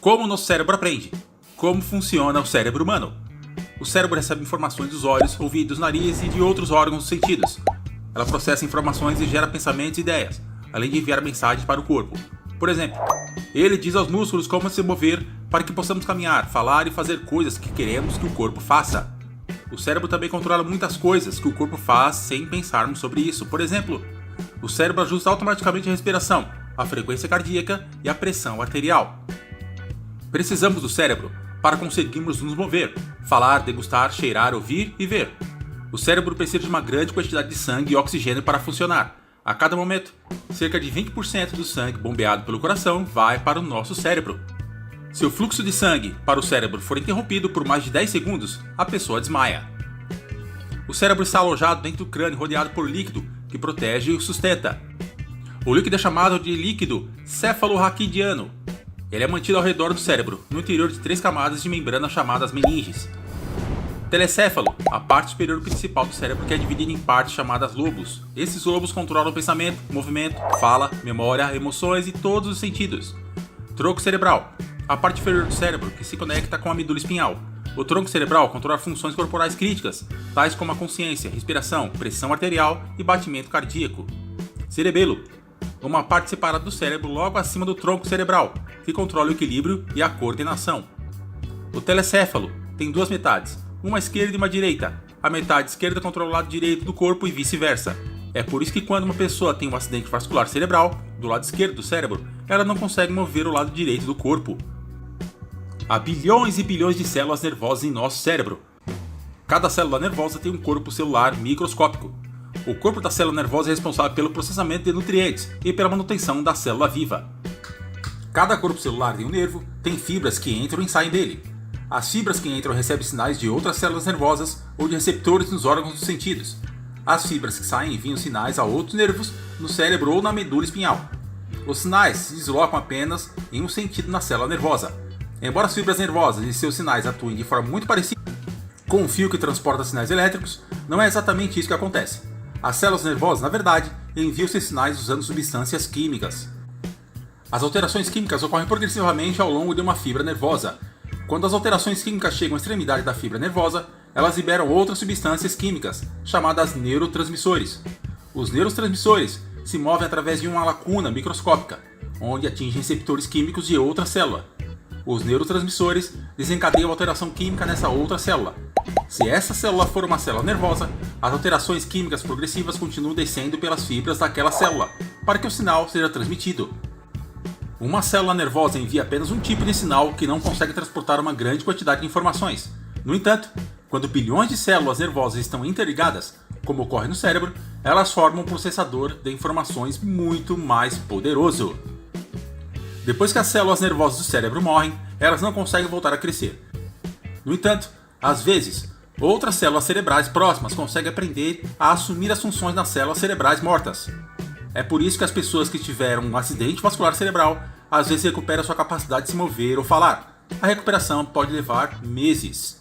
Como o nosso cérebro aprende? Como funciona o cérebro humano? O cérebro recebe informações dos olhos, ouvidos, nariz e de outros órgãos dos sentidos. Ela processa informações e gera pensamentos e ideias, além de enviar mensagens para o corpo. Por exemplo, ele diz aos músculos como se mover para que possamos caminhar, falar e fazer coisas que queremos que o corpo faça. O cérebro também controla muitas coisas que o corpo faz sem pensarmos sobre isso. Por exemplo, o cérebro ajusta automaticamente a respiração, a frequência cardíaca e a pressão arterial. Precisamos do cérebro para conseguirmos nos mover, falar, degustar, cheirar, ouvir e ver. O cérebro precisa de uma grande quantidade de sangue e oxigênio para funcionar. A cada momento, cerca de 20% do sangue bombeado pelo coração vai para o nosso cérebro. Se o fluxo de sangue para o cérebro for interrompido por mais de 10 segundos, a pessoa desmaia. O cérebro está alojado dentro do crânio, rodeado por líquido que protege e o sustenta. O líquido é chamado de líquido cefalorraquidiano. Ele é mantido ao redor do cérebro, no interior de 3 camadas de membrana chamadas meninges. Telecéfalo, a parte superior principal do cérebro que é dividida em partes chamadas lobos. Esses lobos controlam o pensamento, movimento, fala, memória, emoções e todos os sentidos. Tronco cerebral, a parte inferior do cérebro que se conecta com a medula espinhal. O tronco cerebral controla funções corporais críticas, tais como a consciência, respiração, pressão arterial e batimento cardíaco. Cerebelo, uma parte separada do cérebro logo acima do tronco cerebral, que controla o equilíbrio e a coordenação. O telecéfalo tem 2 metades, uma esquerda e uma direita. A metade esquerda controla o lado direito do corpo e vice-versa. É por isso que quando uma pessoa tem um acidente vascular cerebral, do lado esquerdo do cérebro, ela não consegue mover o lado direito do corpo. Há bilhões e bilhões de células nervosas em nosso cérebro. Cada célula nervosa tem um corpo celular microscópico. O corpo da célula nervosa é responsável pelo processamento de nutrientes e pela manutenção da célula viva. Cada corpo celular tem um nervo, tem fibras que entram e saem dele. As fibras que entram recebem sinais de outras células nervosas ou de receptores nos órgãos dos sentidos. As fibras que saem enviam sinais a outros nervos no cérebro ou na medula espinhal. Os sinais se deslocam apenas em um sentido na célula nervosa. Embora as fibras nervosas e seus sinais atuem de forma muito parecida com um fio que transporta sinais elétricos, não é exatamente isso que acontece. As células nervosas, na verdade, enviam seus sinais usando substâncias químicas. As alterações químicas ocorrem progressivamente ao longo de uma fibra nervosa. Quando as alterações químicas chegam à extremidade da fibra nervosa, elas liberam outras substâncias químicas, chamadas neurotransmissores. Os neurotransmissores se movem através de uma lacuna microscópica, onde atingem receptores químicos de outra célula. Os neurotransmissores desencadeiam a alteração química nessa outra célula. Se essa célula for uma célula nervosa, as alterações químicas progressivas continuam descendo pelas fibras daquela célula, para que o sinal seja transmitido. Uma célula nervosa envia apenas um tipo de sinal que não consegue transportar uma grande quantidade de informações. No entanto, quando bilhões de células nervosas estão interligadas, como ocorre no cérebro, elas formam um processador de informações muito mais poderoso. Depois que as células nervosas do cérebro morrem, elas não conseguem voltar a crescer. No entanto, às vezes, outras células cerebrais próximas conseguem aprender a assumir as funções das células cerebrais mortas. É por isso que as pessoas que tiveram um acidente vascular cerebral às vezes recuperam sua capacidade de se mover ou falar. A recuperação pode levar meses.